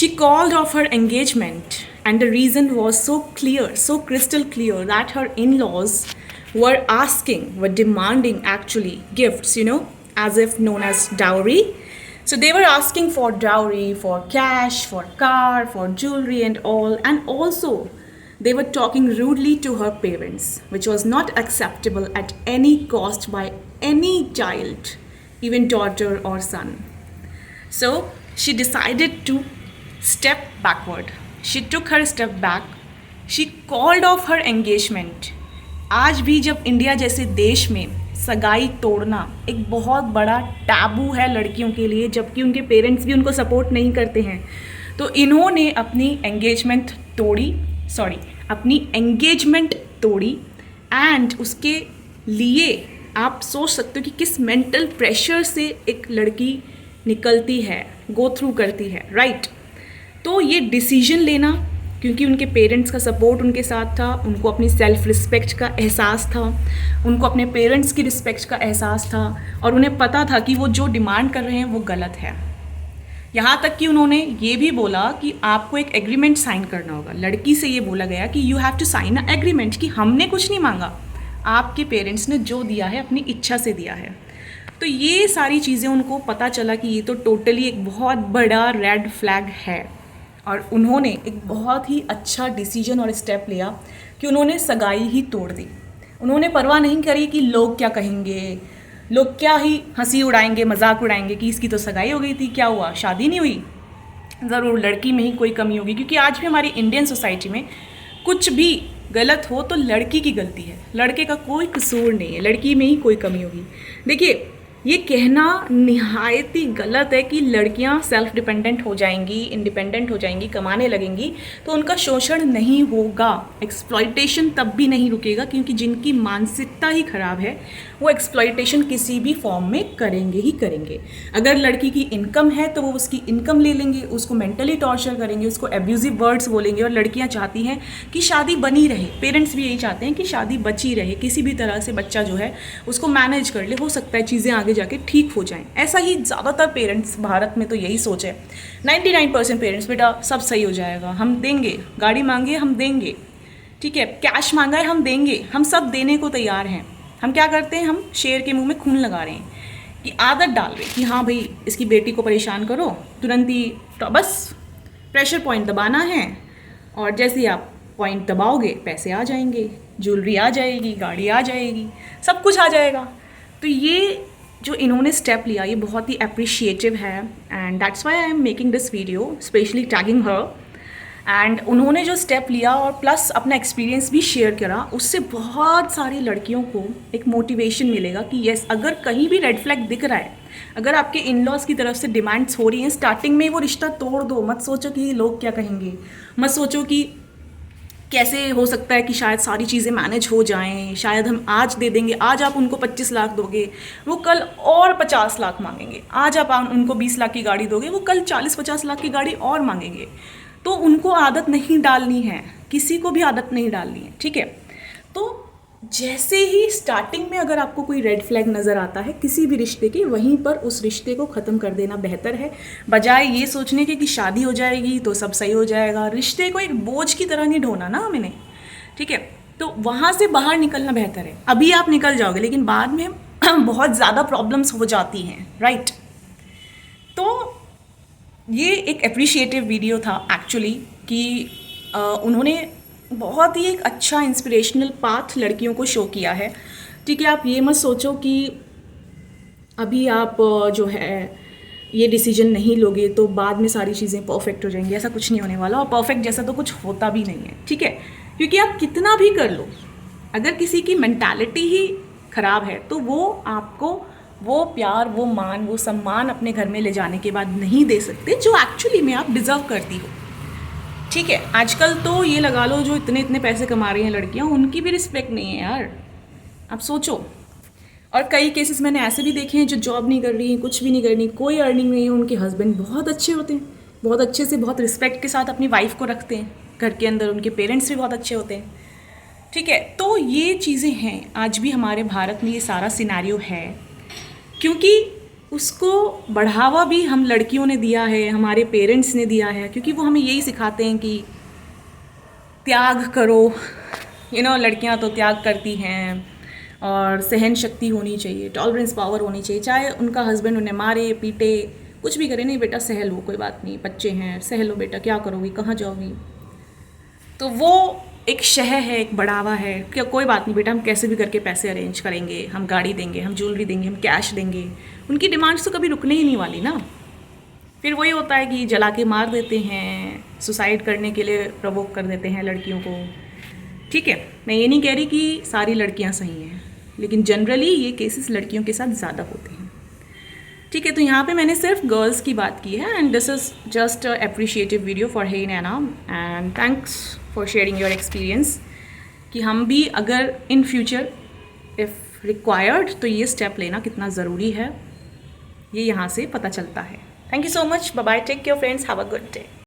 She called off her engagement, and the reason was so clear, so crystal clear, that her in laws were demanding actually gifts, as if known as dowry. So they were asking for dowry, for cash, for car, for jewelry, and all. And also, they were talking rudely to her parents, which was not acceptable at any cost by any child, even daughter or son. So she decided to step backward. She took her step back. She called off her engagement. आज भी जब India जैसे देश में सगाई तोड़ना एक बहुत बड़ा टैबू है लड़कियों के लिए, जबकि उनके पेरेंट्स भी उनको सपोर्ट नहीं करते हैं, तो इन्होंने अपनी एंगेजमेंट तोड़ी। एंड उसके लिए आप सोच सकते हो कि किस मेंटल प्रेशर से एक लड़की निकलती है, गो थ्रू करती है, राइट। तो ये डिसीजन लेना, क्योंकि उनके पेरेंट्स का सपोर्ट उनके साथ था, उनको अपनी सेल्फ रिस्पेक्ट का एहसास था, उनको अपने पेरेंट्स की रिस्पेक्ट का एहसास था, और उन्हें पता था कि वो जो डिमांड कर रहे हैं वो गलत है। यहाँ तक कि उन्होंने ये भी बोला कि आपको एक एग्रीमेंट साइन करना होगा। लड़की से ये बोला गया कि you have to sign a agreement, कि हमने कुछ नहीं मांगा, आपके पेरेंट्स ने जो दिया है अपनी इच्छा से दिया है। तो ये सारी चीज़ें उनको पता चला कि ये तो टोटली एक बहुत बड़ा रेड फ्लैग है, और उन्होंने एक बहुत ही अच्छा डिसीजन और स्टेप लिया कि उन्होंने सगाई ही तोड़ दी। उन्होंने परवाह नहीं करी कि लोग क्या कहेंगे, लोग क्या ही हंसी उड़ाएंगे, मजाक उड़ाएंगे कि इसकी तो सगाई हो गई थी, क्या हुआ, शादी नहीं हुई, ज़रूर लड़की में ही कोई कमी होगी। क्योंकि आज भी हमारी इंडियन सोसाइटी में कुछ भी गलत हो तो लड़की की गलती है, लड़के का कोई कसूर नहीं है, लड़की में ही कोई कमी होगी। देखिए, ये कहना निहायत ही गलत है कि लड़कियां सेल्फ डिपेंडेंट हो जाएंगी, इंडिपेंडेंट हो जाएंगी, कमाने लगेंगी तो उनका शोषण नहीं होगा, एक्सप्लॉइटेशन तब भी नहीं रुकेगा, क्योंकि जिनकी मानसिकता ही खराब है वो एक्सप्लॉइटेशन किसी भी फॉर्म में करेंगे ही करेंगे। अगर लड़की की इनकम है तो वो उसकी इनकम ले लेंगे, उसको मेंटली टॉर्चर करेंगे, उसको एब्यूजिव वर्ड्स बोलेंगे। और लड़कियां चाहती हैं कि शादी बनी रहे, पेरेंट्स भी यही चाहते हैं कि शादी बची रहे, किसी भी तरह से बच्चा जो है उसको मैनेज कर ले, हो सकता है चीज़ें आगे जाके ठीक हो जाएं। ऐसा ही ज़्यादातर पेरेंट्स, भारत में तो यही सोच है, 99% पेरेंट्स, बेटा सब सही हो जाएगा, हम देंगे, गाड़ी मांगे हम देंगे, ठीक है, कैश मांगा है हम देंगे, हम सब देने को तैयार हैं। हम क्या करते हैं, हम शेर के मुंह में खून लगा रहे हैं कि आदत डाल रहे हैं कि हाँ भाई इसकी बेटी को परेशान करो, तुरंत ही तो बस प्रेशर पॉइंट दबाना है, और जैसे ही आप पॉइंट दबाओगे पैसे आ जाएंगे, ज्वेलरी आ जाएगी, गाड़ी आ जाएगी, सब कुछ आ जाएगा। तो ये जो इन्होंने स्टेप लिया ये बहुत ही अप्रिशिएटिव है, and that's why I am making this video, specially tagging her. And उन्होंने जो स्टेप लिया और प्लस अपना एक्सपीरियंस भी शेयर करा, उससे बहुत सारी लड़कियों को एक मोटिवेशन मिलेगा कि यस, अगर कहीं भी रेड फ्लैग दिख रहा है, अगर आपके इन लॉज की तरफ से डिमांड्स हो रही हैं, स्टार्टिंग में वो रिश्ता तोड़ दो। मत सोचो कि लोग क्या कहेंगे, मत सोचो कि कैसे हो सकता है कि शायद सारी चीज़ें मैनेज हो जाएं, शायद हम आज दे देंगे, आज आप उनको 25 लाख दोगे, वो कल और 50 लाख मांगेंगे, आज आप उनको 20 लाख की गाड़ी दोगे, वो कल 40-50 लाख की गाड़ी और मांगेंगे। तो उनको आदत नहीं डालनी है, किसी को भी आदत नहीं डालनी है, ठीक है। तो जैसे ही स्टार्टिंग में अगर आपको कोई रेड फ्लैग नज़र आता है किसी भी रिश्ते की, वहीं पर उस रिश्ते को ख़त्म कर देना बेहतर है, बजाय ये सोचने के कि शादी हो जाएगी तो सब सही हो जाएगा। रिश्ते को एक बोझ की तरह नहीं ढोना ना मैंने, ठीक है। तो वहाँ से बाहर निकलना बेहतर है। अभी आप निकल जाओगे लेकिन बाद में बहुत ज़्यादा प्रॉब्लम्स हो जाती हैं, राइट। तो ये एक अप्रिशिएटिव वीडियो था एक्चुअली, कि उन्होंने बहुत ही एक अच्छा इंस्पिरेशनल पाथ लड़कियों को शो किया है, ठीक है। आप ये मत सोचो कि अभी आप जो है ये डिसीजन नहीं लोगे तो बाद में सारी चीज़ें परफेक्ट हो जाएंगी, ऐसा कुछ नहीं होने वाला, और परफेक्ट जैसा तो कुछ होता भी नहीं है, ठीक है। क्योंकि आप कितना भी कर लो, अगर किसी की मेंटालिटी ही खराब है तो वो आपको वो प्यार, वो मान, वो सम्मान अपने घर में ले जाने के बाद नहीं दे सकते जो एक्चुअली में आप डिज़र्व करती हो, ठीक है। आजकल तो ये लगा लो जो इतने इतने पैसे कमा रही हैं लड़कियां, उनकी भी रिस्पेक्ट नहीं है यार, आप सोचो। और कई केसेस मैंने ऐसे भी देखे हैं जो जॉब नहीं कर रही हैं, कुछ भी नहीं कर रही, कोई अर्निंग नहीं है, उनके हस्बैंड बहुत अच्छे होते हैं, बहुत अच्छे से, बहुत रिस्पेक्ट के साथ अपनी वाइफ को रखते हैं घर के अंदर, उनके पेरेंट्स भी बहुत अच्छे होते हैं, ठीक है। तो ये चीज़ें हैं, आज भी हमारे भारत में ये सारा सिनेरियो है, क्योंकि उसको बढ़ावा भी हम लड़कियों ने दिया है, हमारे पेरेंट्स ने दिया है, क्योंकि वो हमें यही सिखाते हैं कि त्याग करो, लड़कियां तो त्याग करती हैं, और सहन शक्ति होनी चाहिए, टॉलरेंस पावर होनी चाहिए, चाहे उनका हस्बैंड उन्हें मारे पीटे कुछ भी करे, नहीं बेटा सह लो, कोई बात नहीं, बच्चे हैं, सह लो बेटा, क्या करोगी, कहाँ जाओगी। तो वो एक शह है, एक बढ़ावा है कि कोई बात नहीं बेटा, हम कैसे भी करके पैसे अरेंज करेंगे, हम गाड़ी देंगे, हम ज्वेलरी देंगे, हम कैश देंगे। उनकी डिमांड्स तो कभी रुकने ही नहीं वाली ना। फिर वही होता है कि जला के मार देते हैं, सुसाइड करने के लिए प्रवोक कर देते हैं लड़कियों को। ठीक है, मैं ये नहीं कह रही कि सारी लड़कियां सही हैं, लेकिन जनरली ये केसेस लड़कियों के साथ ज़्यादा होते हैं। ठीक है, तो यहाँ पे मैंने सिर्फ गर्ल्स की बात की है, and this is just a appreciative video for hey Naina, and thanks for sharing your experience कि हम भी अगर इन फ्यूचर इफ़ रिक्वायर्ड तो ये स्टेप लेना कितना ज़रूरी है, ये यहाँ से पता चलता है। Thank you so much, bye bye, take care friends, have a good day.